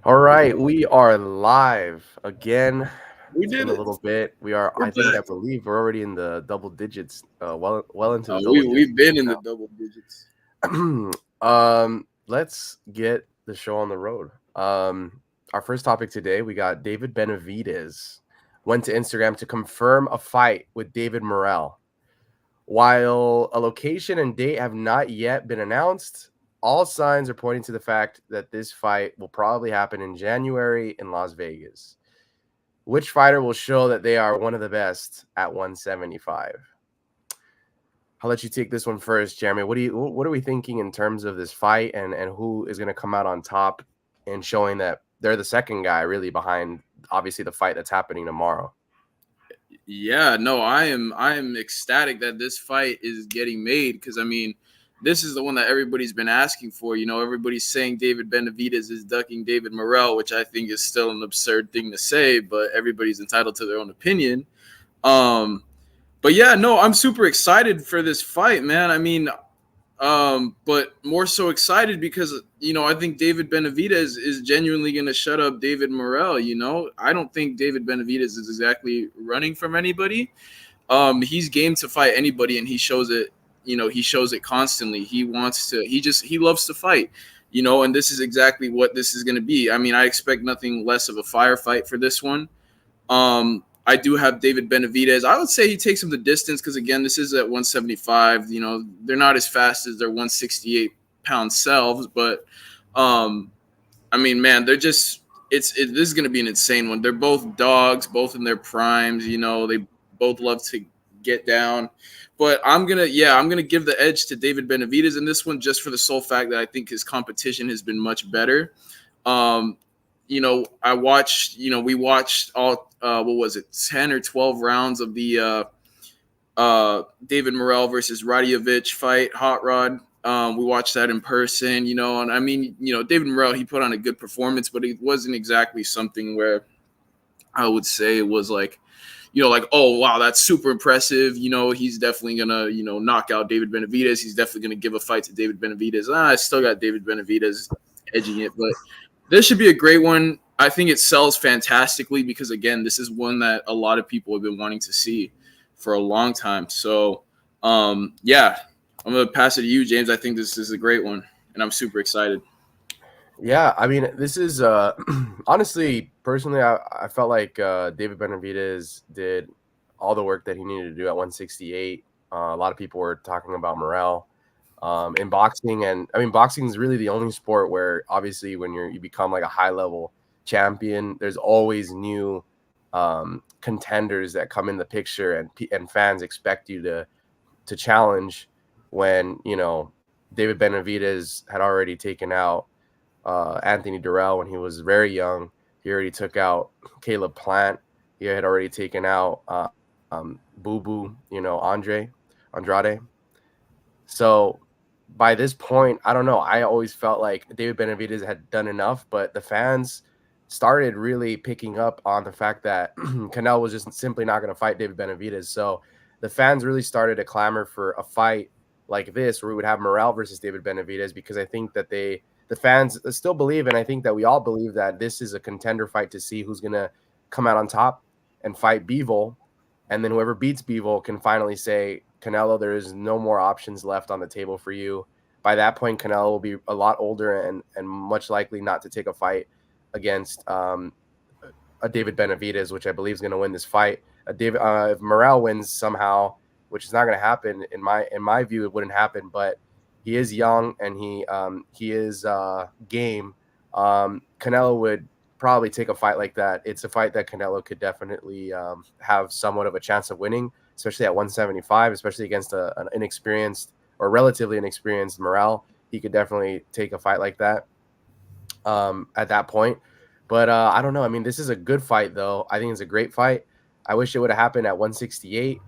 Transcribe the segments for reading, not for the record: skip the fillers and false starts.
All right, we are live again. We It's been did a it. little bit. We are, We're I back. believe we're already in the double digits, well into the double We digits we've been in the double digits. now. Let's get the show on the road. Our first topic today, we got David Benavidez went to Instagram to confirm a fight with David Morrel. While a location and date have not yet been announced, all signs are pointing to the fact that this fight will probably happen in January in Las Vegas. Which fighter will show that they are one of the best at 175? I'll let you take this one first, Jeremy. What are we thinking in terms of this fight and who is going to come out on top and showing that they're the second guy really behind obviously the fight that's happening tomorrow? Yeah, no, I am ecstatic that this fight is getting made because I mean, this is the one that everybody's been asking for. You know, everybody's saying David Benavidez is ducking David Morrel, which I think is still an absurd thing to say, but everybody's entitled to their own opinion. Um, but yeah, no, I'm super excited for this fight, man. I mean, but more so excited because I think David Benavidez is genuinely going to shut up David Morrell. I don't think David Benavidez is exactly running from anybody. He's game to fight anybody, and he shows it. He shows it constantly. He wants to. He loves to fight. And this is exactly what this is going to be. I mean, I expect nothing less of a firefight for this one. I do have David Benavidez. I would say he takes him the distance because again, this is at 175. They're not as fast as their 168-pound selves, but I mean, man, they're just this is going to be an insane one. They're both dogs, both in their primes. They both love to get down. But I'm gonna give the edge to David Benavidez in this one just for the sole fact that I think his competition has been much better. Um, we watched all what was it, 10 or 12 rounds of the David Morrell versus Radiovic fight, Hot Rod. We watched that in person, and I mean, David Morrell, he put on a good performance, but it wasn't exactly something where I would say it was like, like, oh, wow, that's super impressive. He's definitely going to, knock out David Benavidez. He's definitely going to give a fight to David Benavidez. I still got David Benavidez edging it, but this should be a great one. I think it sells fantastically because, again, this is one that a lot of people have been wanting to see for a long time. So, yeah, I'm going to pass it to you, James. I think this is a great one, and I'm super excited. Yeah, I mean, this is honestly, personally, I felt like David Benavidez did all the work that he needed to do at 168. A lot of people were talking about Morrell in boxing, and I mean, boxing is really the only sport where obviously when you become like a high level champion, there's always new contenders that come in the picture, and fans expect you to challenge when David Benavidez had already taken out Anthony Durrell when he was very young. He already took out Caleb Plant. He had already taken out Boo Boo, Andrade. So by this point, I don't know. I always felt like David Benavidez had done enough, but the fans started really picking up on the fact that Canelo was just simply not going to fight David Benavidez. So the fans really started to clamor for a fight like this, where we would have Morrell versus David Benavidez, because I think that the fans still believe, and I think that we all believe, that this is a contender fight to see who's going to come out on top and fight Bivol. And then whoever beats Bivol can finally say, Canelo, there is no more options left on the table for you. By that point, Canelo will be a lot older and much likely not to take a fight against a David Benavidez, which I believe is going to win this fight. If Morrell wins somehow, which is not going to happen in my view, it wouldn't happen. But he is young and he is game. Canelo would probably take a fight like that. It's a fight that Canelo could definitely have somewhat of a chance of winning, especially at 175, especially against an inexperienced or relatively inexperienced Morrell. He could definitely take a fight like that at that point. But I don't know. I mean, this is a good fight, though. I think it's a great fight. I wish it would have happened at 168,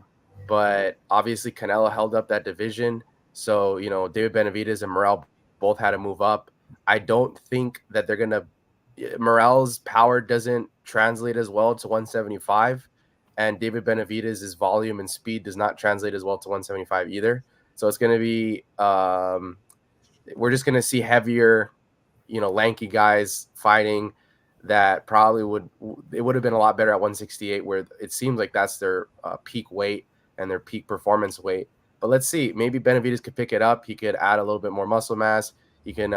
but obviously Canelo held up that division. So, David Benavidez and Morrell both had to move up. I don't think that they're going to – Morrell's power doesn't translate as well to 175, and David Benavidez's volume and speed does not translate as well to 175 either. So it's going to be we're just going to see heavier, lanky guys fighting. that probably would have been a lot better at 168, where it seems like that's their peak weight and their peak performance weight. But let's see, maybe Benavidez could pick it up. He could add a little bit more muscle mass. He can,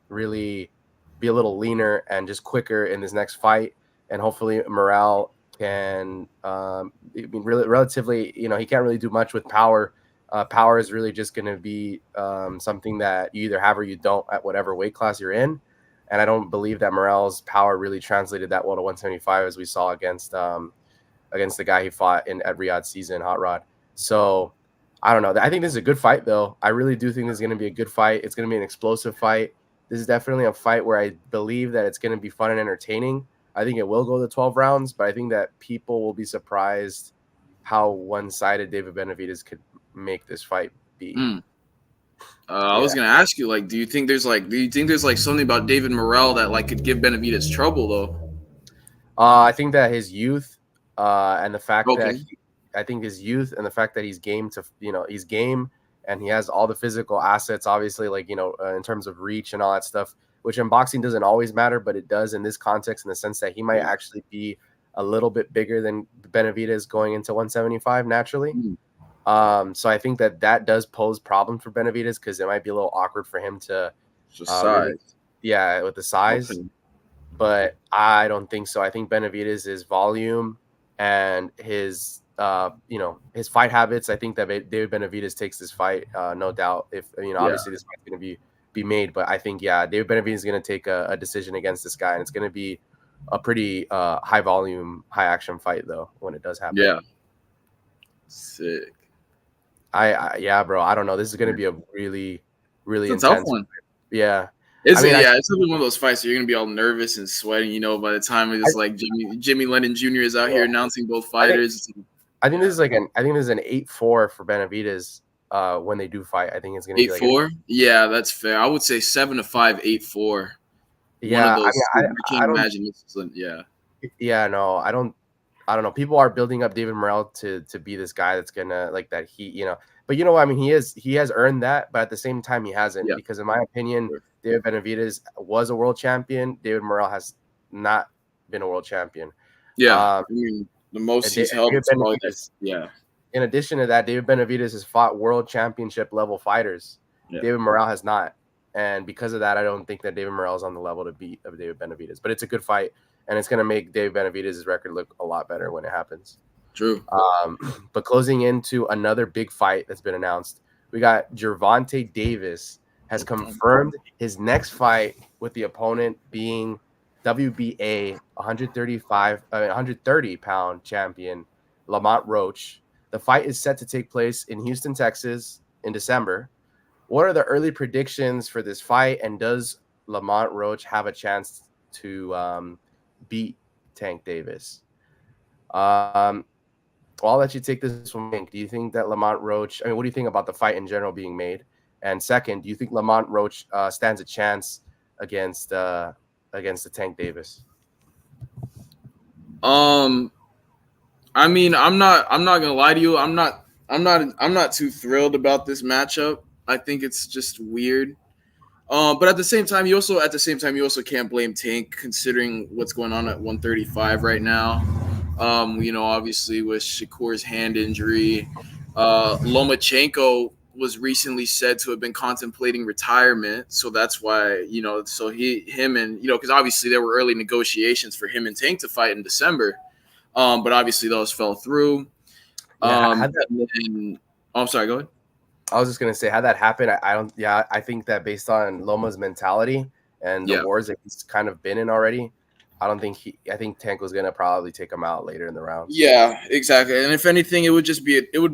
really be a little leaner and just quicker in this next fight. And hopefully Morrel can, really relatively, he can't really do much with power. Power is really just going to be something that you either have or you don't at whatever weight class you're in. And I don't believe that Morrel's power really translated that well to 175 as we saw against the guy he fought at Riyadh season, Hot Rod. So I don't know. I think this is a good fight, though. I really do think this is going to be a good fight. It's going to be an explosive fight. This is definitely a fight where I believe that it's going to be fun and entertaining. I think it will go to 12 rounds, but I think that people will be surprised how one-sided David Benavidez could make this fight be. I was gonna ask you, like, do you think there's something about David Morrel that like could give Benavidez trouble though? I think that his youth, and the fact Okay. that I think his youth and the fact that he's game he's game and he has all the physical assets, obviously, like, in terms of reach and all that stuff, which in boxing doesn't always matter, but it does in this context, in the sense that he might actually be a little bit bigger than Benavidez going into 175 naturally. So I think that does pose problems for Benavidez, because it might be a little awkward for him to really, with the size. Okay. But I don't think so. I think Benavidez' volume and his his fight habits. I think that David Benavidez takes this fight, no doubt. If obviously this fight's going to be made, but I think David Benavidez is going to take a decision against this guy, and it's going to be a pretty high volume, high action fight though when it does happen. Yeah. Sick. Bro. I don't know. This is going to be a really, really It's a tough intense one. Yeah. It's gonna be one of those fights where you're gonna be all nervous and sweating, by the time it's like Jimmy Lennon Jr. is out here announcing both fighters. I think this is an 8-4 for Benavidez when they do fight. I think it's gonna be 8-4. Yeah, that's fair. I would say 7-5, 8-4. Yeah, one of those. I can't imagine this. Yeah. Yeah, no, I don't know. People are building up David Morrel to be this guy that's gonna like that. But you know what I mean? He has earned that, but at the same time he hasn't, because in my opinion, David Benavidez was a world champion. David Morrel has not been a world champion. Yeah, I mean, the most he's held is probably this. Yeah. In addition to that, David Benavidez has fought world championship level fighters. Yeah. David Morrel has not, and because of that, I don't think that David Morrel is on the level to beat of David Benavidez. But it's a good fight, and it's going to make David Benavidez' record look a lot better when it happens. True. But closing into another big fight that's been announced, we got Gervonta Davis has confirmed his next fight with the opponent being WBA 130-pound champion Lamont Roach. The fight is set to take place in Houston, Texas in December. What are the early predictions for this fight, and does Lamont Roach have a chance to beat Tank Davis? I'll let you take this one. Do you think that Lamont Roach, what do you think about the fight in general being made? And second, do you think Lamont Roach stands a chance against the Tank Davis? I mean, I'm not gonna lie to you. I'm not too thrilled about this matchup. I think it's just weird. But at the same time, you also can't blame Tank, considering what's going on at 135 right now. Obviously with Shakur's hand injury, Lomachenko was recently said to have been contemplating retirement. So that's why, because obviously there were early negotiations for him and Tank to fight in December. But obviously those fell through. I'm sorry, go ahead. I was just going to say, how that happened, I think that based on Loma's mentality and the wars that he's kind of been in already, I think Tank was going to probably take him out later in the round. Yeah, exactly. And if anything, it would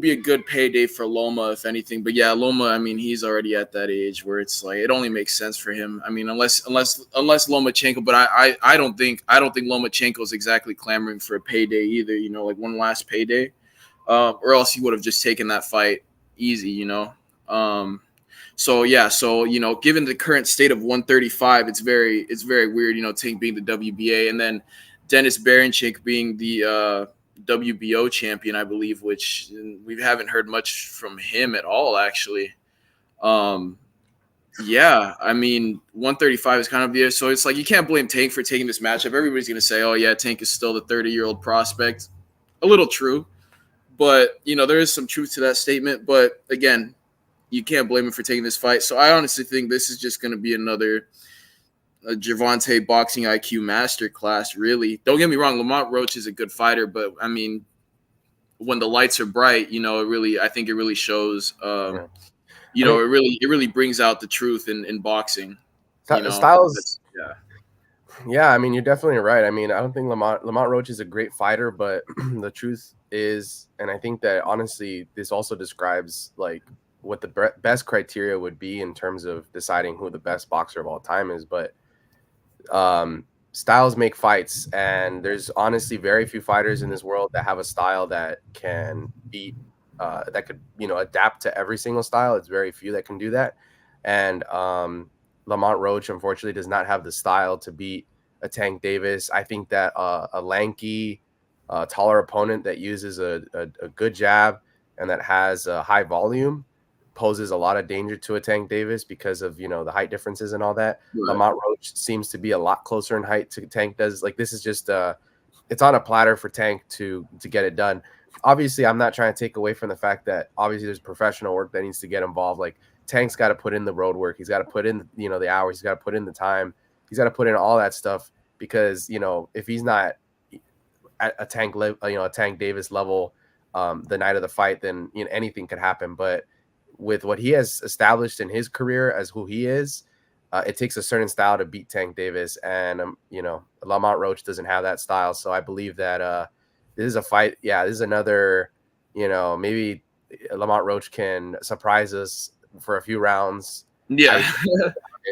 be a good payday for Loma, if anything. But yeah, Loma, I mean, he's already at that age where it's like, it only makes sense for him. I mean, unless Lomachenko, but I don't think Lomachenko is exactly clamoring for a payday either, like one last payday. Or else he would have just taken that fight easy, So given the current state of 135, it's very weird, Tank being the WBA, and then Dennis Berinchyk being the WBO champion, I believe, which we haven't heard much from him at all, actually. Yeah, I mean, 135 is kind of the so it's like you can't blame Tank for taking this matchup. Everybody's gonna say, "Oh yeah, Tank is still the 30-year-old prospect." A little true, but there is some truth to that statement. But again, you can't blame him for taking this fight. So I honestly think this is just gonna be another Gervonta boxing IQ masterclass. Really, don't get me wrong. Lamont Roach is a good fighter, but I mean, when the lights are bright, I think it really shows. Yeah. It I mean, really brings out the truth in boxing. Styles. Yeah. Yeah, I mean, you're definitely right. I mean, I don't think Lamont Roach is a great fighter, but the truth is, and I think that honestly, this also describes like what the best criteria would be in terms of deciding who the best boxer of all time is. But styles make fights, and there's honestly very few fighters in this world that have a style that can beat, that could adapt to every single style. It's very few that can do that, and Lamont Roach unfortunately does not have the style to beat a Tank Davis. I think that a lanky, taller opponent that uses a good jab and that has a high volume poses a lot of danger to a Tank Davis because of the height differences and all that. Right. Lamont Roach seems to be a lot closer in height to Tank does. Like this is just it's on a platter for Tank to get it done. Obviously, I'm not trying to take away from the fact that obviously there's professional work that needs to get involved. Like Tank's got to put in the road work. He's got to put in the hours. He's got to put in the time. He's got to put in all that stuff because if he's not at a Tank Davis level the night of the fight, then anything could happen. But with what he has established in his career as who he is, it takes a certain style to beat Tank Davis, and Lamont Roach doesn't have that style. So I believe that this is a fight. Yeah, this is another. Maybe Lamont Roach can surprise us for a few rounds. Yeah.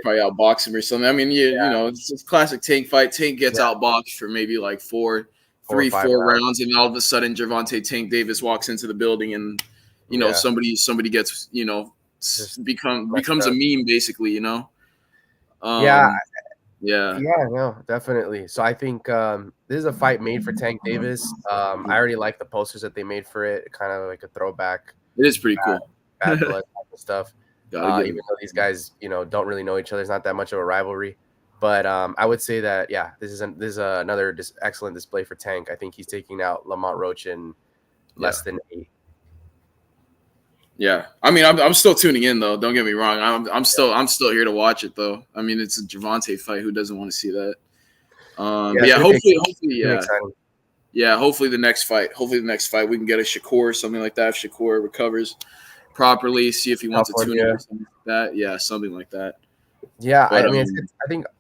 Probably outbox him or something. I mean, it's a classic Tank fight. Tank gets outboxed for maybe like four rounds, and all of a sudden Gervonta Tank Davis walks into the building, and somebody gets becomes a meme basically. Yeah, Yeah. no, definitely. So I think this is a fight made for Tank Davis. I already like the posters that they made for it, kind of like a throwback. It is pretty cool. Bad blood type of stuff. Even It. though these guys, don't really know each other, it's not that much of a rivalry. But I would say that this is another excellent display for Tank. I think he's taking out Lamont Roach in less than 8. Yeah, I mean, I'm still tuning in though. Don't get me wrong. I'm still here to watch it though. I mean, it's a Gervonta fight. Who doesn't want to see that? But yeah, hopefully, hopefully the next fight we can get a Shakur or something like that. If Shakur recovers properly, see if he wants to tune in or something like that. Yeah, something like that. Yeah, but, I mean,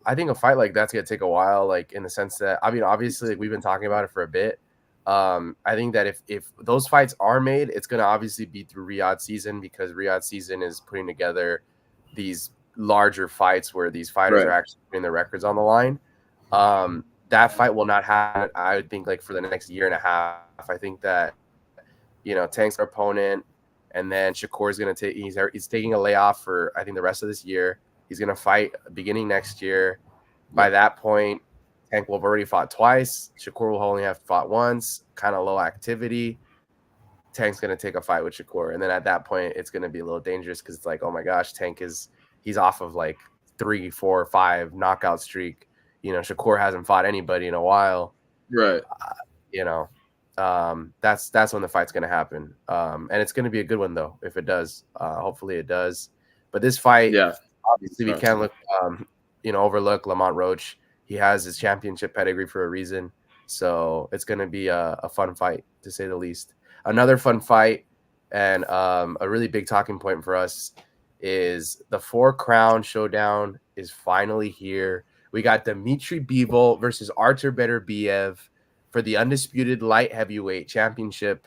I think a fight like that's gonna take a while. Like in the sense that obviously, like, we've been talking about it for a bit. I think that if those fights are made, it's gonna obviously be through Riyadh season because Riyadh season is putting together these larger fights where these fighters are actually putting their records on the line. That fight will not happen, I would think, like for the next year and a half. I think that Tank's our opponent, and then Shakur's gonna take he's taking a layoff for I think the rest of this year. He's gonna fight beginning next year. By that point, Tank will have already fought twice. Shakur will only have fought once. Kind of low activity. Tank's gonna take a fight with Shakur, and then at that point, it's gonna be a little dangerous because it's like, oh my gosh, he's off of like 3, 4, 5 knockout streak. Shakur hasn't fought anybody in a while. Right. That's when the fight's gonna happen. And it's gonna be a good one though if it does. Hopefully it does. But this fight, obviously we can't overlook Lamont Roach. He has his championship pedigree for a reason. So it's going to be a fun fight, to say the least. Another fun fight and a really big talking point for us is the 4-crown showdown is finally here. We got Dmitry Bivol versus Artur Beterbiev for the undisputed light heavyweight championship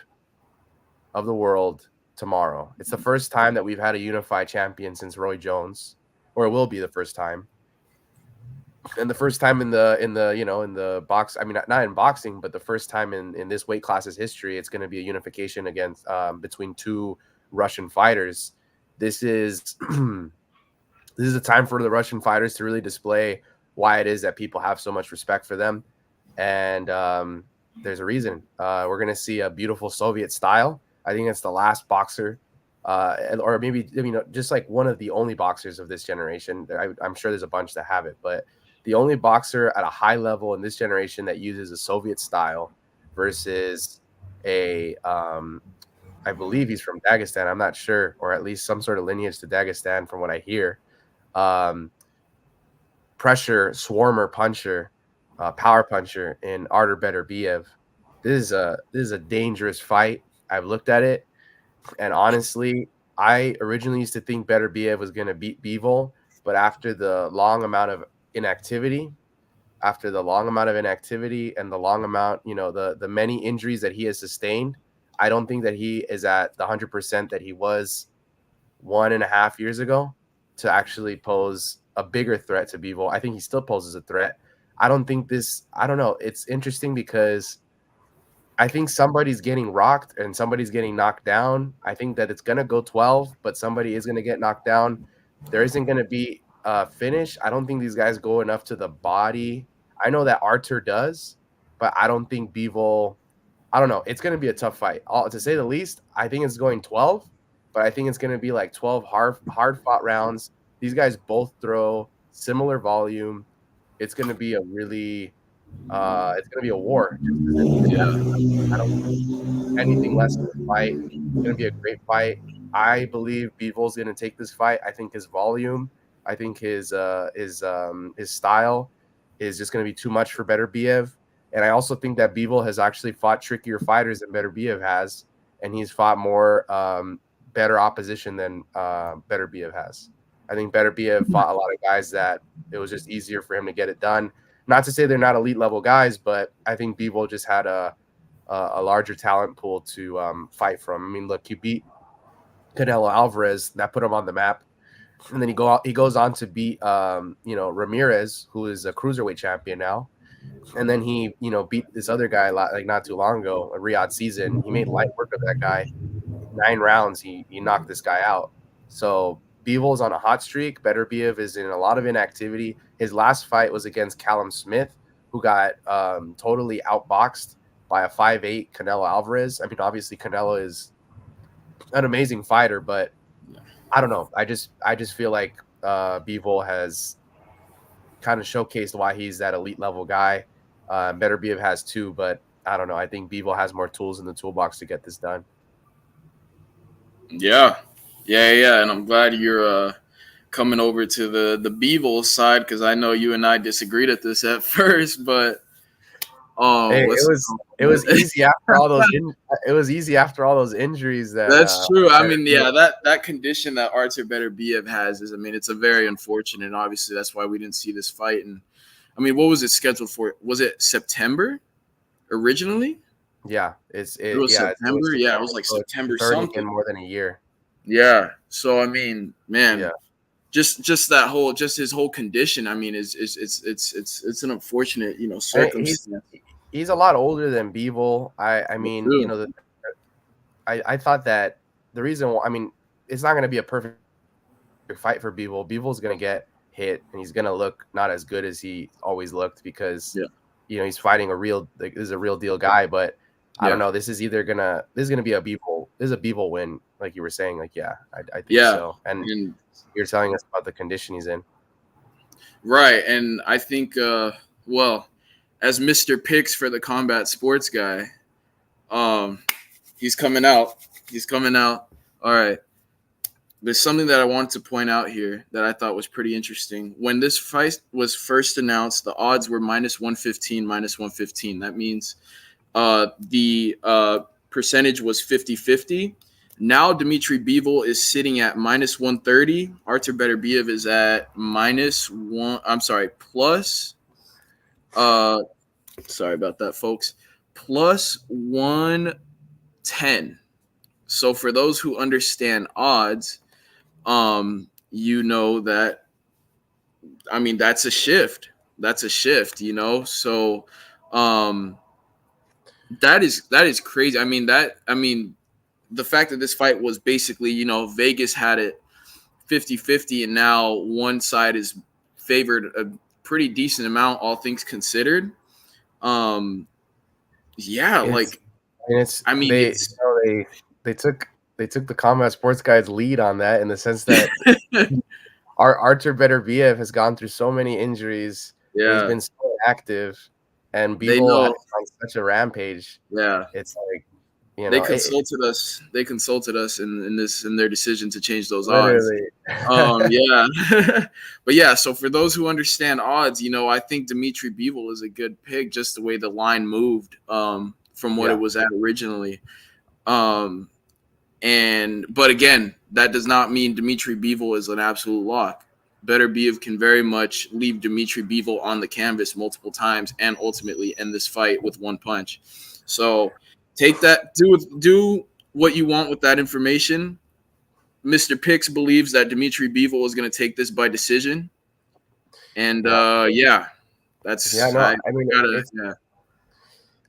of the world tomorrow. It's the first time that we've had a unified champion since Roy Jones, or it will be the first time. And the first time in the box, I mean, not in boxing, but the first time in this weight class's history, it's going to be a unification against between 2 Russian fighters. This is a time for the Russian fighters to really display why it is that people have so much respect for them. And there's a reason. We're going to see a beautiful Soviet style. I think it's the last boxer or maybe just like one of the only boxers of this generation. I'm sure there's a bunch that have it, but the only boxer at a high level in this generation that uses a Soviet style versus a I believe he's from Dagestan. I'm not sure, or at least some sort of lineage to Dagestan from what I hear. Um, Pressure, swarmer, puncher, power puncher in Artur Beterbiev. This is a dangerous fight. I've looked at it, and honestly, I originally used to think Beterbiev was going to beat Bivol, but after the long amount of inactivity, and the long amount, the many injuries that he has sustained, I don't think that he is at the 100% that he was 1.5 years ago to actually pose a bigger threat to Bivol. I think he still poses a threat. I don't know. It's interesting because I think somebody's getting rocked and somebody's getting knocked down. I think that it's going to go 12, but somebody is going to get knocked down. There isn't going to be a finish. I don't think these guys go enough to the body. I know that Artur does, but I don't think Bivol. I don't know. It's going to be a tough fight. To say the least, I think it's going 12, but I think it's going to be like 12 hard fought rounds. These guys both throw similar volume. It's going to be a really it's going to be a war. I don't anything less than a fight. It's going to be a great fight. I believe Bevol's going to take this fight. I think his volume, I think his style is just going to be too much for Beterbiev. And I also think that Bivol has actually fought trickier fighters than Beterbiev has, and he's fought more better opposition than Beterbiev has. I think Beterbiev fought a lot of guys that it was just easier for him to get it done. Not to say they're not elite level guys, but I think Bivol just had a larger talent pool to fight from. I mean, look, he beat Canelo Alvarez, that put him on the map, and then he goes on to beat Ramirez, who is a cruiserweight champion now, and then he beat this other guy like not too long ago, a Riyadh season. He made light work of that guy. 9 rounds, he knocked this guy out. So Bevel's on a hot streak. Beterbiev is in a lot of inactivity. His last fight was against Callum Smith, who got totally outboxed by a 5'8" Canelo Alvarez. I mean, obviously Canelo is an amazing fighter, but I don't know. I just feel like Bivol has kind of showcased why he's that elite level guy. Beterbiev has too, but I don't know. I think Bivol has more tools in the toolbox to get this done. Yeah, and I'm glad you're coming over to the Bivol side because I know you and I disagreed at this at first, but Hey, it was easy after all those. It was easy after all those injuries. That's true. I mean, yeah, that condition that Artur Beterbiev has is, I mean, it's a very unfortunate. Obviously, that's why we didn't see this fight. And I mean, what was it scheduled for? Was it September originally? Yeah, it was September. It was like September something. More than a year. Yeah. So I mean, man, yeah. just his whole condition. I mean, it's an unfortunate circumstance. He's a lot older than Bivol. I mean, I thought that the reason why, I mean, it's not going to be a perfect fight for Bivol. Bivol's going to get hit and he's going to look not as good as he always looked because he's fighting this is a real deal guy, but I don't know. This is going to be a Bivol win, like you were saying. Like, I think so. And you're telling us about the condition he's in. Right. And I think, as Mr. Picks for the Combat Sports guy, he's coming out. All right. There's something that I want to point out here that I thought was pretty interesting. When this fight was first announced, the odds were -115. That means the percentage was 50-50. Now Dmitry Bivol is sitting at -130. Artur Beterbiev is at plus. Sorry about that, folks. Plus 110. So for those who understand odds, you know that, I mean, that's a shift. So that is crazy. I mean, the fact that this fight was basically, Vegas had it 50-50 and now one side is favored a pretty decent amount, all things considered. They took they took the Combat Sports Guide's lead on that in the sense that our Artur Beterbiev has gone through so many injuries, and he's Yeah, been so active, and they Bivol know. is on such a rampage. Yeah, It's like, you they know, consulted us. They consulted us in their decision to change those odds. literally. Yeah, but yeah. So for those who understand odds, I think Dimitri Bivol is a good pick, just the way the line moved from what it Yeah, was at originally. Um, but again, that does not mean Dimitri Bivol is an absolute lock. Beterbiev can very much leave Dimitri Bivol on the canvas multiple times and ultimately end this fight with one punch. So take that, do what you want with that information. Mr. Pix believes that Dimitri Bivol is going to take this by decision, and yeah, yeah, yeah. that's No, I I mean, gotta it's yeah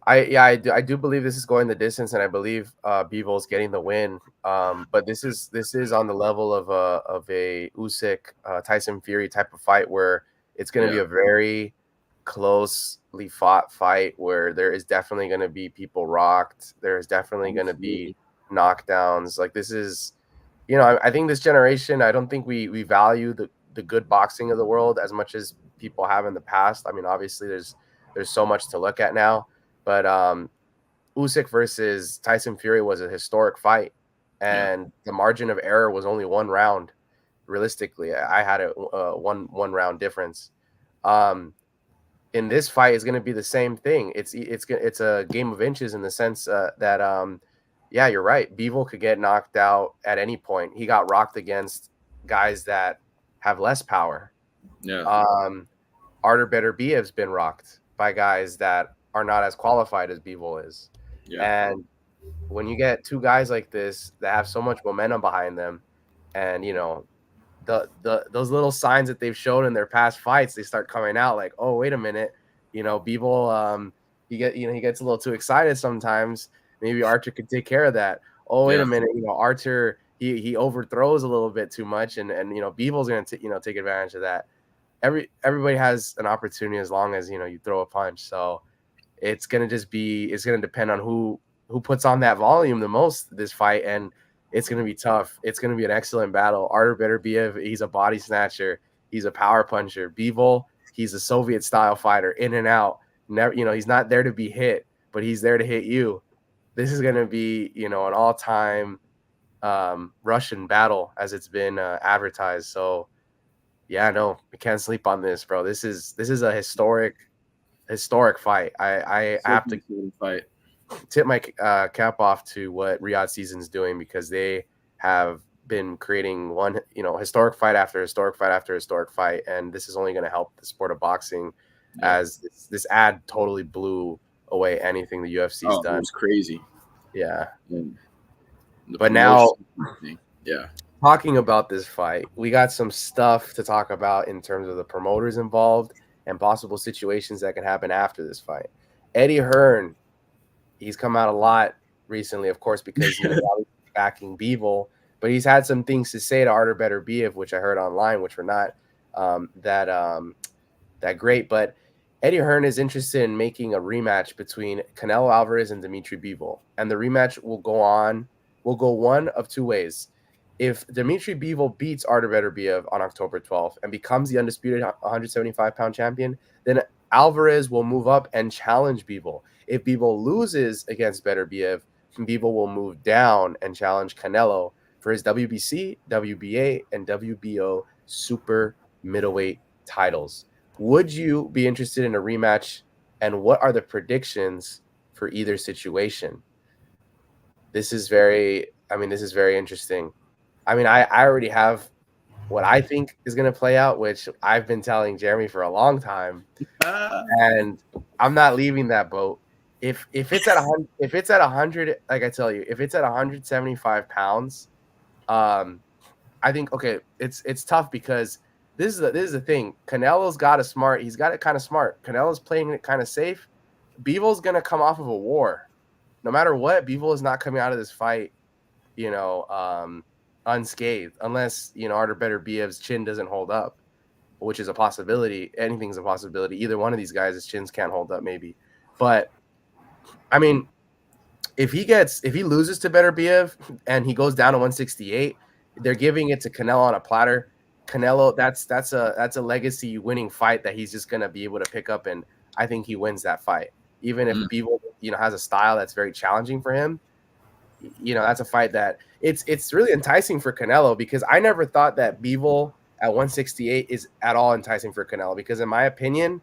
I do believe this is going the distance, and I believe Beevil's getting the win. But this is on the level of a Usyk Tyson Fury type of fight where it's going to be yeah a very closely fought fight where there is definitely going to be people rocked. There is definitely going to be absolutely knockdowns. Like this is, I think this generation, I don't think we value the good boxing of the world as much as people have in the past. I mean, obviously there's so much to look at now, but Usyk versus Tyson Fury was a historic fight, yeah and the margin of error was only one round. Realistically, I had a one round difference. Um, in this fight is going to be the same thing. It's a game of inches in the sense that yeah, you're right. Bivol could get knocked out at any point. He got rocked against guys that have less power. yeah Um, Artur Beterbiev's been rocked by guys that are not as qualified as Bivol is. yeah And when you get two guys like this that have so much momentum behind them, and the those little signs that they've shown in their past fights, they start coming out like, oh, wait a minute, Bivol, he gets a little too excited sometimes. Maybe Archer could take care of that. Oh, wait yeah a minute, Archer he overthrows a little bit too much, and Bivol's gonna take advantage of that. Everybody has an opportunity as long as you throw a punch. So it's gonna depend on who puts on that volume the most this fight, and it's gonna be tough. It's gonna be an excellent battle. Artur Beterbiev, he's a body snatcher, he's a power puncher. Bivol, he's a Soviet style fighter, in and out. Never, he's not there to be hit, but he's there to hit you. This is gonna be an all time Russian battle as it's been advertised. So yeah, no, we can't sleep on this, bro. This is a historic fight. I have to Certainly fight. tip my cap off to what Riyadh Season's doing, because they have been creating one historic fight after historic fight after historic fight, and this is only going to help the sport of boxing, Yeah. as this ad totally blew away anything the UFC's Oh, it done. was crazy. Yeah, And the but now promotion. Yeah. talking about this fight, we got some stuff to talk about in terms of the promoters involved and possible situations that can happen after this fight. Eddie Hearn, he's come out a lot recently, of course, because he was obviously backing Bivol, but he's had some things to say to Artur Beterbiev, which I heard online, which were not that great. But Eddie Hearn is interested in making a rematch between Canelo Alvarez and Dimitri Bivol, and the rematch will go one of two ways. If Dimitri Bivol beats Artur Beterbiev on October 12th and becomes the undisputed 175-pound champion, then Alvarez will move up and challenge Bivol. If Bivol loses against Beterbiev, Bivol will move down and challenge Canelo for his WBC, WBA, and WBO super middleweight titles. Would you be interested in a rematch, and what are the predictions for either situation? This is very interesting. I mean, I already have what I think is going to play out, which I've been telling Jeremy for a long time, and I'm not leaving that boat. If it's at 100, if it's at 100, like I tell you, if it's at 175 pounds, I think okay, it's tough because this is the thing. He's got it kind of smart. Canelo's playing it kind of safe. Bivol's gonna come off of a war. No matter what, Bivol is not coming out of this fight, you know, um, unscathed, unless Artur Beterbiev's chin doesn't hold up, which is a possibility. Anything's a possibility. Either one of these guys' chins can't hold up, maybe. But I mean, if he loses to Beterbiev and he goes down to 168, they're giving it to Canelo on a platter. Canelo, that's a legacy winning fight that he's just gonna be able to pick up, and I think he wins that fight. Even if Mm, Bivol, has a style that's very challenging for him, that's a fight that it's really enticing for Canelo, because I never thought that Bivol at 168 is at all enticing for Canelo, because in my opinion,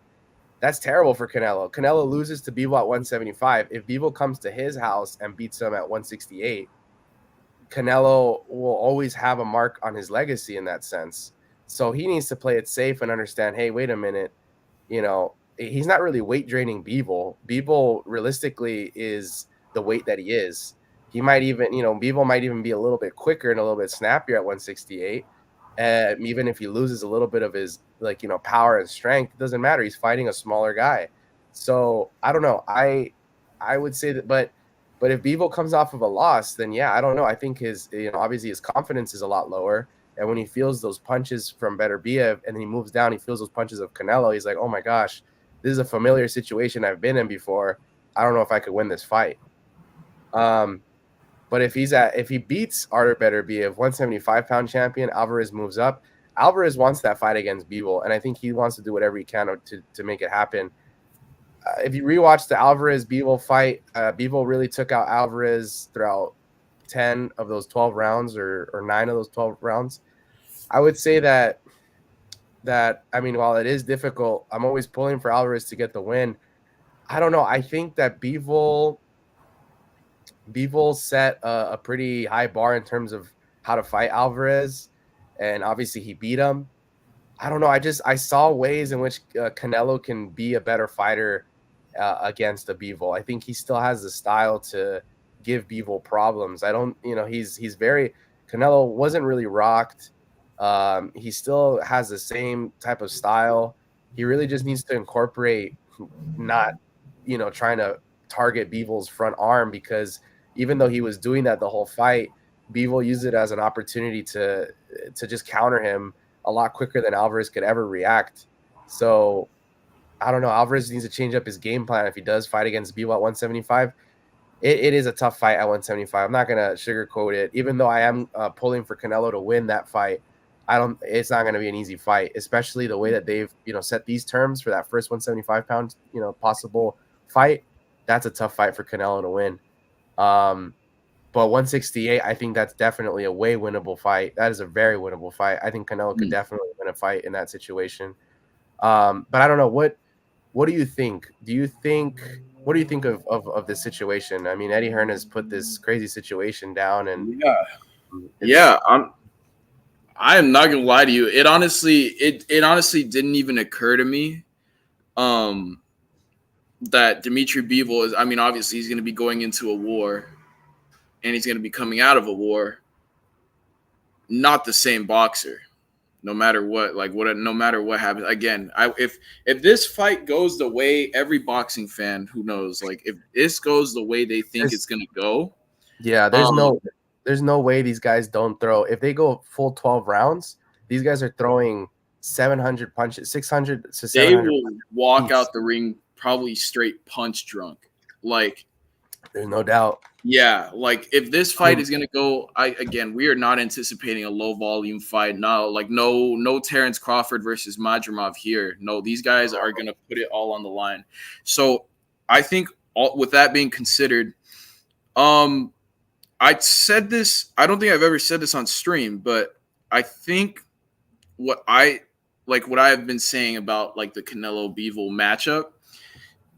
that's terrible for Canelo. Canelo loses to Bivol at 175. If Bivol comes to his house and beats him at 168, Canelo will always have a mark on his legacy in that sense. So he needs to play it safe and understand, hey, wait a minute, he's not really weight draining Bivol. Bivol realistically is the weight that he is. He might even, Bivol might even be a little bit quicker and a little bit snappier at 168. Even if he loses a little bit of his power and strength, it doesn't matter. He's fighting a smaller guy. So I don't know. I would say that, but if Bivol comes off of a loss, then yeah, I don't know. I think his, obviously his confidence is a lot lower. And when he feels those punches from Beterbiev and then he moves down, he feels those punches of Canelo. He's like, oh my gosh, this is a familiar situation I've been in before. I don't know if I could win this fight. But if he beats Artur Beterbiev, 175-pound champion, Alvarez moves up. Alvarez wants that fight against Bivol, and I think he wants to do whatever he can to make it happen. If you rewatch the Alvarez Bivol fight, Bivol really took out Alvarez throughout 10 of those 12 rounds, or 9 of those 12 rounds. I would say that I mean, while it is difficult, I'm always pulling for Alvarez to get the win. I don't know. I think that Bivol set a pretty high bar in terms of how to fight Alvarez, and obviously he beat him. I don't know. I saw ways in which Canelo can be a better fighter against a Bivol. I think he still has the style to give Bivol problems. I don't, he's very Canelo wasn't really rocked. He still has the same type of style. He really just needs to incorporate not, trying to target Bivol's front arm, because even though he was doing that the whole fight, Bivol used it as an opportunity to just counter him a lot quicker than Alvarez could ever react. So I don't know. Alvarez needs to change up his game plan if he does fight against Bivol at 175. It is a tough fight at 175. I'm not gonna sugarcoat it. Even though I am pulling for Canelo to win that fight, It's not gonna be an easy fight, especially the way that they've set these terms for that first 175-pound possible fight. That's a tough fight for Canelo to win. But 168, I think that's definitely a way winnable fight. That is a very winnable fight. I think Canelo could definitely win a fight in that situation. But I don't know. What do you think? What do you think of this situation? I mean, Eddie Hearn has put this crazy situation down, and yeah. I am not gonna lie to you. It honestly didn't even occur to me that Dimitri Bivol is. I mean, obviously he's going to be going into a war, and he's going to be coming out of a war. Not the same boxer, no matter what. No matter what happens. Again, if this fight goes the way every boxing fan who knows, if this goes the way they think it's going to go, yeah, there's no way these guys don't throw. If they go full 12 rounds, these guys are throwing 700 punches, 600 to they 700. will walk out the ring probably straight punch drunk. There's no doubt. Yeah, if this fight is gonna go, we are not anticipating a low volume fight. No Terrence Crawford versus Madrimov here. No, these guys are gonna put it all on the line. So I think with that being considered, I said this. I don't think I've ever said this on stream, but I think what I have been saying about the Canelo Bivol matchup.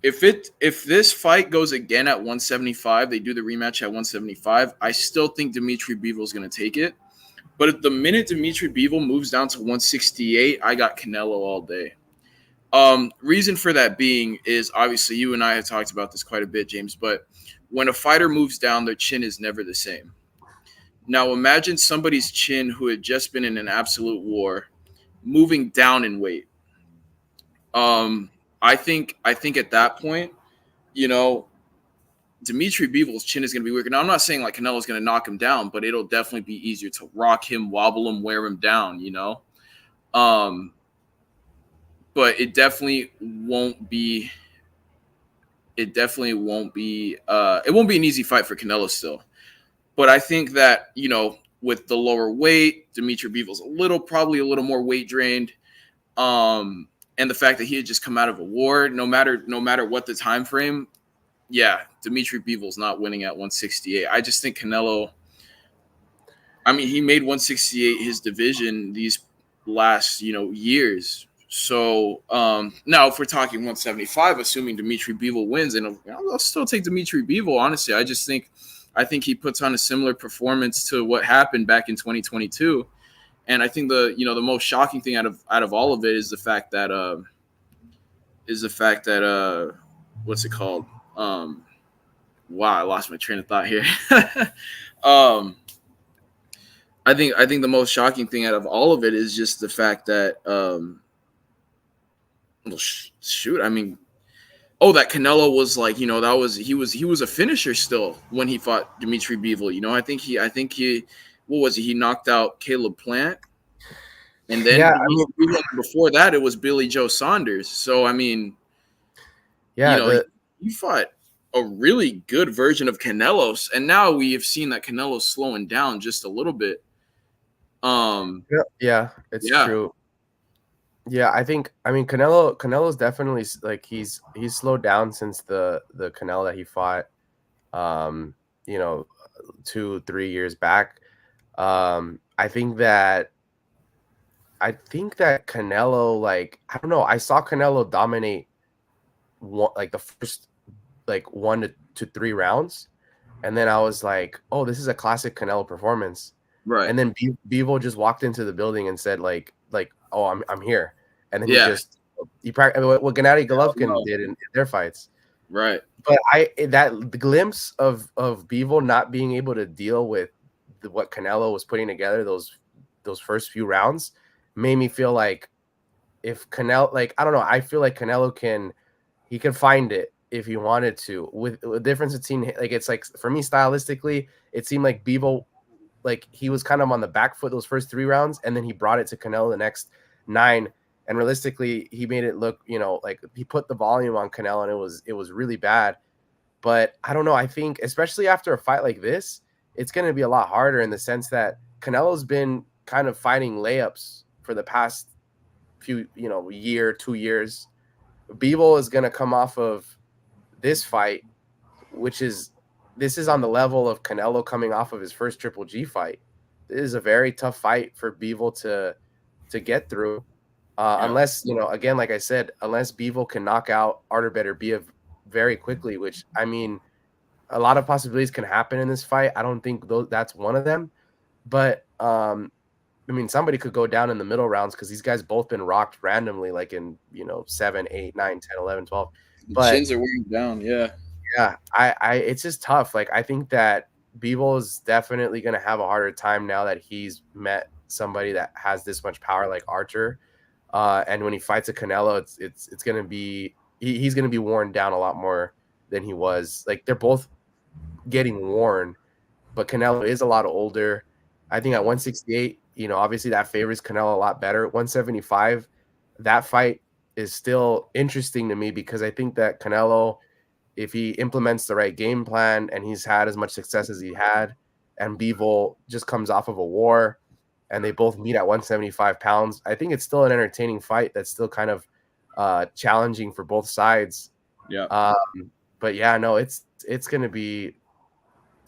If this fight goes again at 175, they do the rematch at 175. I still think Dimitri Bivol is going to take it. But if the minute Dimitri Bivol moves down to 168, I got Canelo all day. Reason for that being is obviously you and I have talked about this quite a bit, James. But when a fighter moves down, their chin is never the same. Now imagine somebody's chin who had just been in an absolute war, moving down in weight. I think at that point, Dimitri Bivol's chin is going to be weaker. Now, I'm not saying Canelo's going to knock him down, but it'll definitely be easier to rock him, wobble him, wear him down, But it definitely won't be it definitely won't be an easy fight for Canelo still. But I think that, with the lower weight, Dimitri Bivol's probably a little more weight drained. And the fact that he had just come out of a war, no matter what the time frame, yeah, Dimitri Bivol's not winning at 168. I just think Canelo, I mean, he made 168 his division these last, years. So now if we're talking 175, assuming Dimitri Bivol wins, and I'll still take Dimitri Bivol, honestly. I think he puts on a similar performance to what happened back in 2022. And I think the most shocking thing out of all of it is the fact that what's it called? Wow, I lost my train of thought here. um, I think the most shocking thing out of all of it is just the fact that I mean, that Canelo was like, he was a finisher still when he fought Dimitri Bivol. I think he what was he? He knocked out Caleb Plant. And then Yeah, I mean, before that, it was Billy Joe Saunders. So, I mean, yeah, he fought a really good version of Canelo's. And now we have seen that Canelo's slowing down just a little bit. yeah, it's true. Yeah, I mean, Canelo's definitely like he's slowed down since the Canelo that he fought, 2-3 years back. I think that Canelo, like, I don't know, I saw Canelo dominate the first 1 to 3 rounds, and then I was like, oh, this is a classic Canelo performance. Right. And then Bivol just walked into the building and said like, oh, I'm here. And then he practiced what Gennady Golovkin did in their fights. Right. But the glimpse of Bivol not being able to deal with what Canelo was putting together those first few rounds made me feel like if Canelo, like, I don't know, I feel like Canelo can find it if he wanted to. With the difference between, like, it's like, for me stylistically, it seemed like Bivol, like, he was kind of on the back foot those first 3 rounds, and then he brought it to Canelo the next 9. And realistically, he made it look, like he put the volume on Canelo, and it was really bad. But I don't know. I think, especially after a fight like this, it's going to be a lot harder in the sense that Canelo's been kind of fighting layups for the past few, year, 2 years. Bivol is going to come off of this fight, this is on the level of Canelo coming off of his first Triple G fight. This is a very tough fight for Bivol to get through. Unless, again, like I said, unless Bivol can knock out Artur Beterbiev very quickly, which, I mean, a lot of possibilities can happen in this fight. I don't think that's one of them. But, I mean, somebody could go down in the middle rounds because these guys both been rocked randomly, like in, 7, 8, 9, 10, 11, 12. But chins are wearing down, yeah. Yeah, it's just tough. Like, I think that Bivol is definitely going to have a harder time now that he's met somebody that has this much power like Archer. And when he fights a Canelo, it's going to be he's going to be worn down a lot more than he was. Like, they're both getting worn, but Canelo is a lot older. I think at 168, obviously that favors Canelo a lot better. 175, that fight is still interesting to me because I think that Canelo, if he implements the right game plan and he's had as much success as he had, and Bivol just comes off of a war, and they both meet at 175 pounds, I think it's still an entertaining fight that's still kind of challenging for both sides. Yeah. But yeah, no, it's gonna be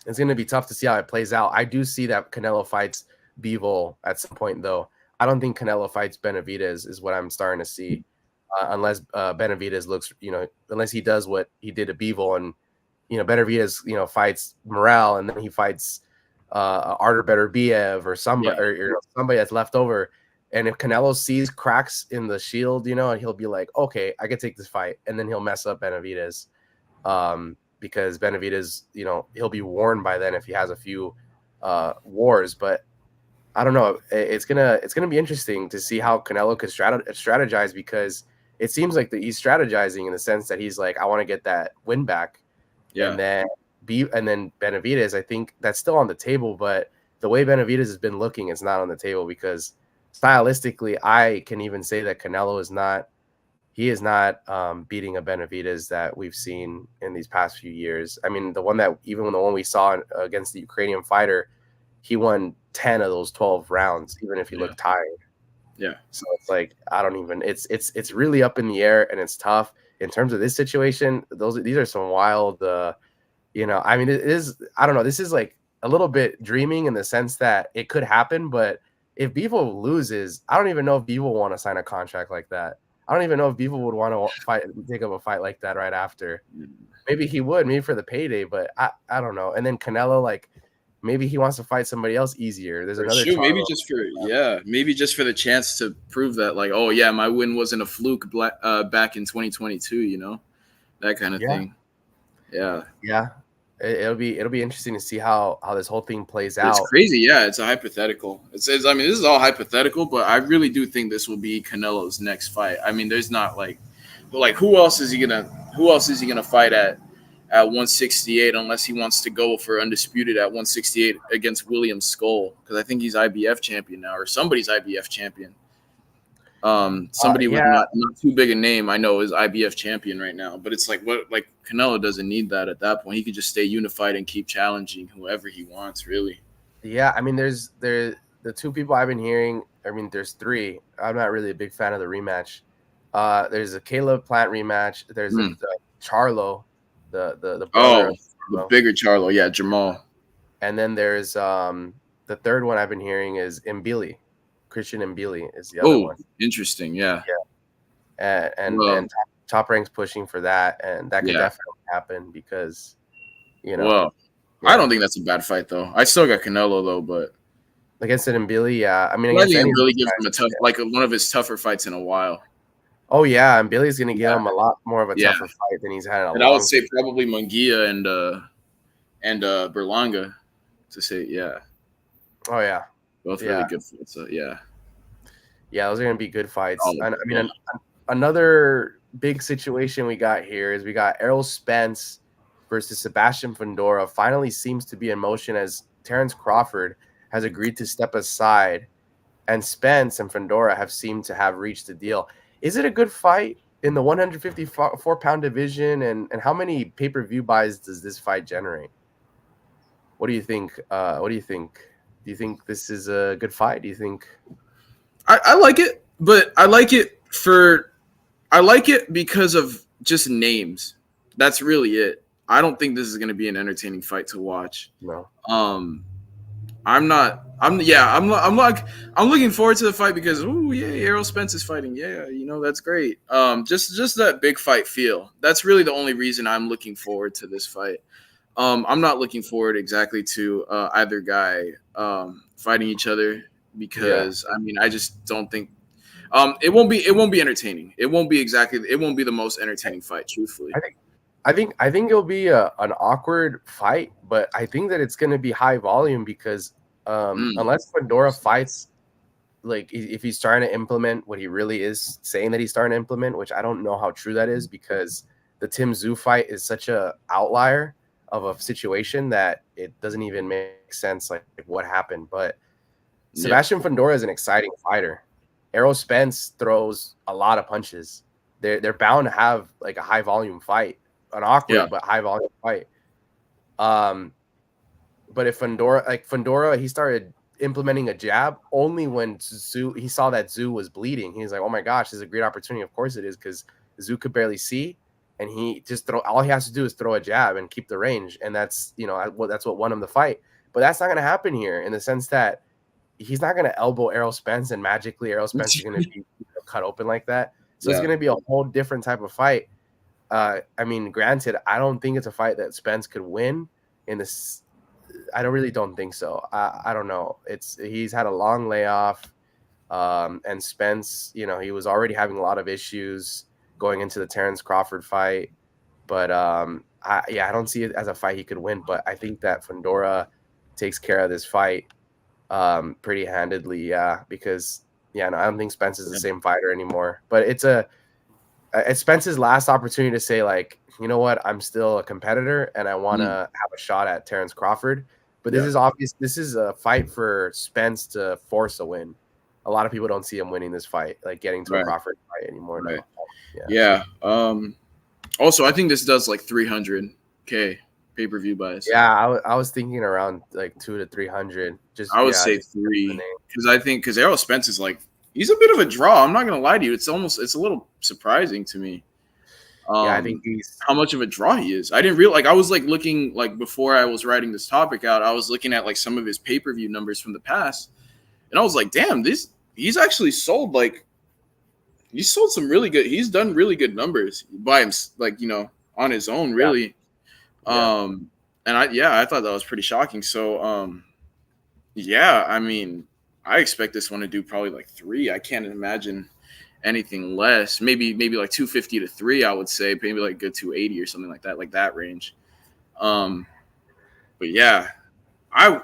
tough to see how it plays out. I do see that Canelo fights Bivol at some point, though. I don't think Canelo fights Benavidez is what I'm starting to see, unless Benavidez looks, unless he does what he did to Bivol, and Benavidez, fights Morrel, and then he fights Artur Beterbiev or somebody, Yeah. or somebody that's left over. And if Canelo sees cracks in the shield, and he'll be like, okay, I can take this fight, and then he'll mess up Benavidez, because Benavidez, he'll be worn by then if he has a few wars. But I don't know. It's gonna be interesting to see how Canelo could strategize, because it seems like he's strategizing in the sense that he's like, I want to get that win back, Yeah. and then Benavidez, I think that's still on the table, but the way Benavidez has been looking, it's not on the table, because stylistically, I can even say that Canelo is not. he is not beating a Benavidez that we've seen in these past few years. I mean, the one we saw against the Ukrainian fighter, he won 10 of those 12 rounds, even if he Yeah. looked tired. Yeah. So it's like I don't even. It's really up in the air, and it's tough in terms of this situation. These are some wild. I mean, it is. I don't know. This is like a little bit dreaming in the sense that it could happen, but if Bivol loses, I don't even know if Bivol want to sign a contract like that. I don't even know if Bivol would want to take up a fight like that right after. Maybe he would, maybe for the payday, but I don't know. And then Canelo, like maybe he wants to fight somebody else easier. There's Or another shoot, Charlo. maybe just for the chance to prove that, like, oh yeah, my win wasn't a fluke back in 2022, that kind of thing. Yeah. Yeah. It'll be interesting to see how this whole thing plays out. It's crazy, yeah. It's a hypothetical. I mean, this is all hypothetical, but I really do think this will be Canelo's next fight. I mean, there's not like who else is he gonna fight at 168 unless he wants to go for undisputed at 168 against William Skull, because I think he's IBF champion now, or somebody's IBF champion. Somebody with not too big a name I know is IBF champion right now, but it's like Canelo doesn't need that at that point. He could just stay unified and keep challenging whoever he wants, really. Yeah, I mean, there's the two people I've been hearing. I mean, there's three. I'm not really a big fan of the rematch. There's a Caleb Plant rematch. There's a Charlo, the brother the bigger Charlo, yeah, Jamal. And then there's the third one I've been hearing is Mbili. Christian Mbili is the other one. Interesting, yeah. And Top Rank's pushing for that, and that could definitely happen because, I don't think that's a bad fight though. I still got Canelo though, but against Mbili, yeah. I mean, I think Mbili gives him a tough, one of his tougher fights in a while. Oh yeah, and Billy's gonna give him a lot more of a tougher fight than he's had in a long time. I would say probably Munguia and Berlanga to say, Oh yeah. Both really good fights. So yeah, those are gonna be good fights. I mean, another big situation we got here is we got Errol Spence versus Sebastian Fundora. Finally seems to be in motion as Terrence Crawford has agreed to step aside, and Spence and Fundora have seemed to have reached a deal. Is it a good fight in the 154-pound division, and how many pay-per-view buys does this fight generate? What do you think? Do you think this is a good fight? Do you think? I like it, but I like it because of just names. That's really it. I don't think this is going to be an entertaining fight to watch. No. I'm looking forward to the fight because Errol Spence is fighting. Yeah, that's great. Just that big fight feel. That's really the only reason I'm looking forward to this fight. I'm not looking forward exactly to either guy fighting each other because I mean I just don't think it won't be entertaining. It won't be the most entertaining fight, truthfully. I think it'll be an awkward fight, but I think that it's going to be high volume because unless Fundora fights, like if he's trying to implement what he really is saying that he's starting to implement, which I don't know how true that is because the Tim Tszyu fight is such a outlier of a situation that it doesn't even make sense like what happened. But Sebastian Fundora is an exciting fighter. Errol Spence throws a lot of punches. They're bound to have like a high volume fight, an awkward but high volume fight. But if Fundora, he started implementing a jab only when he saw that Tszyu was bleeding. He's like, oh my gosh, this is a great opportunity. Of course it is, because Tszyu could barely see, and he just all he has to do is throw a jab and keep the range, and that's that's what won him the fight. But that's not going to happen here in the sense that he's not going to elbow Errol Spence and magically Errol Spence is going to be cut open like that. So it's going to be a whole different type of fight. I mean, granted, I don't think it's a fight that Spence could win in this. I don't think so. I don't know. He's had a long layoff, and Spence, he was already having a lot of issues going into the Terrence Crawford fight. But I don't see it as a fight he could win. But I think that Fundora takes care of this fight pretty handedly, because I don't think Spence is the same fighter anymore. But it's Spence's last opportunity to say, like, you know what, I'm still a competitor and I want to have a shot at Terrence Crawford. But this is obvious. This is a fight for Spence to force a win. a lot of people don't see him winning this fight, like getting to a Right. Crawford fight anymore. Right. No. Yeah. Also, I think this does like 300K pay-per-view buys. Yeah, I was thinking around like 200 to 300. I would say just 3 because Errol Spence is like he's a bit of a draw. I'm not gonna lie to you. It's a little surprising to me. I think he's how much of a draw he is. I didn't realize. Like I was like looking like before I was writing this topic out. I was looking at like some of his pay-per-view numbers from the past, and I was like, damn, he's actually sold like he's sold some really good. He's done really good numbers by him, like on his own, really. Yeah. And I thought that was pretty shocking. So, I mean, I expect this one to do probably like 3. I can't imagine anything less. Maybe like 250 to 3. I would say maybe like good 280 or something like that range. But yeah, I'll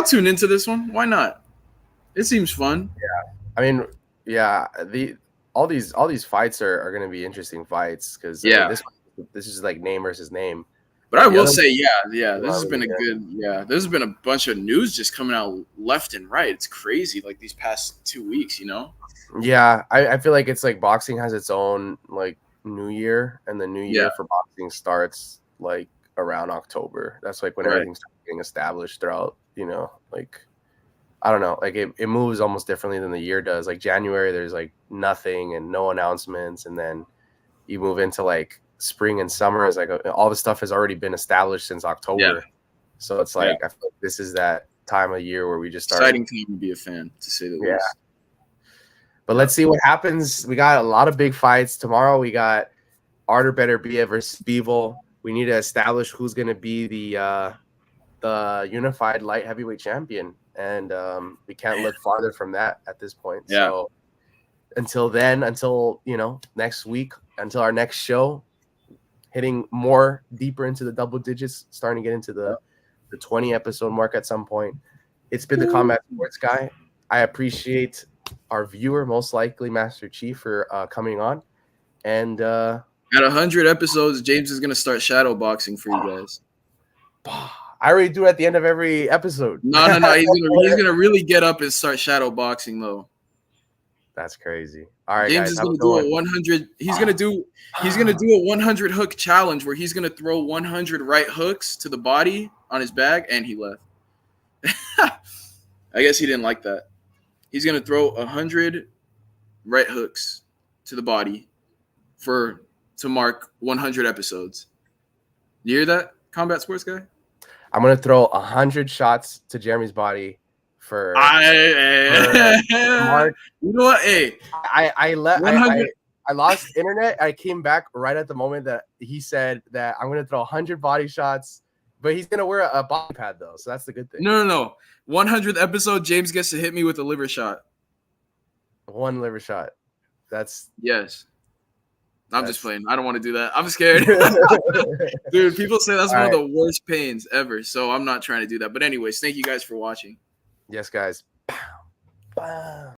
tune into this one. Why not? It seems fun. Yeah, I mean, yeah, all these fights are going to be interesting fights because this is like name versus name. But I will say, this has been there's been a bunch of news just coming out left and right. It's crazy, like these past 2 weeks, Yeah, I feel like it's like boxing has its own like new year, and the new year for boxing starts like around October. That's like when everything's getting established throughout, like I don't know, like it moves almost differently than the year does. Like January, there's like nothing and no announcements, and then you move into like spring and summer is like all the stuff has already been established since October. So it's like I feel like this is that time of year where we just start. Exciting time to be a fan, to say the least. But let's see what happens. We got a lot of big fights tomorrow. We got Artur Beterbiev versus Bivol. We need to establish who's going to be the unified light heavyweight champion, and we can't look farther from that at this point. So until then, until next week, until our next show, hitting more deeper into the double digits, starting to get into the 20 episode mark at some point. It's been the Combat Sports Guy. I appreciate our viewer, most likely Master Chief, for coming on. And at 100 episodes, James is gonna start shadow boxing for you guys. I already do it at the end of every episode. No. He's gonna really get up and start shadow boxing though. That's crazy. All right, James guys, is gonna do a 100. He's gonna do a 100 hook challenge where he's gonna throw 100 right hooks to the body on his back, and he left. I guess he didn't like that. He's gonna throw 100 right hooks to the body to mark 100 episodes. You hear that, Combat Sports Guy? I'm gonna throw 100 shots to Jeremy's body for Mark. You know what? Hey, I lost internet. I came back right at the moment that he said that I'm gonna throw 100 body shots, but he's gonna wear a body pad though, so that's the good thing. No. 100th episode, James gets to hit me with a liver shot. 1 liver shot. That's yes. I'm just playing. I don't want to do that. I'm scared. Dude, people say that's one of the worst pains ever. So I'm not trying to do that. But anyways, thank you guys for watching. Yes, guys. Bow.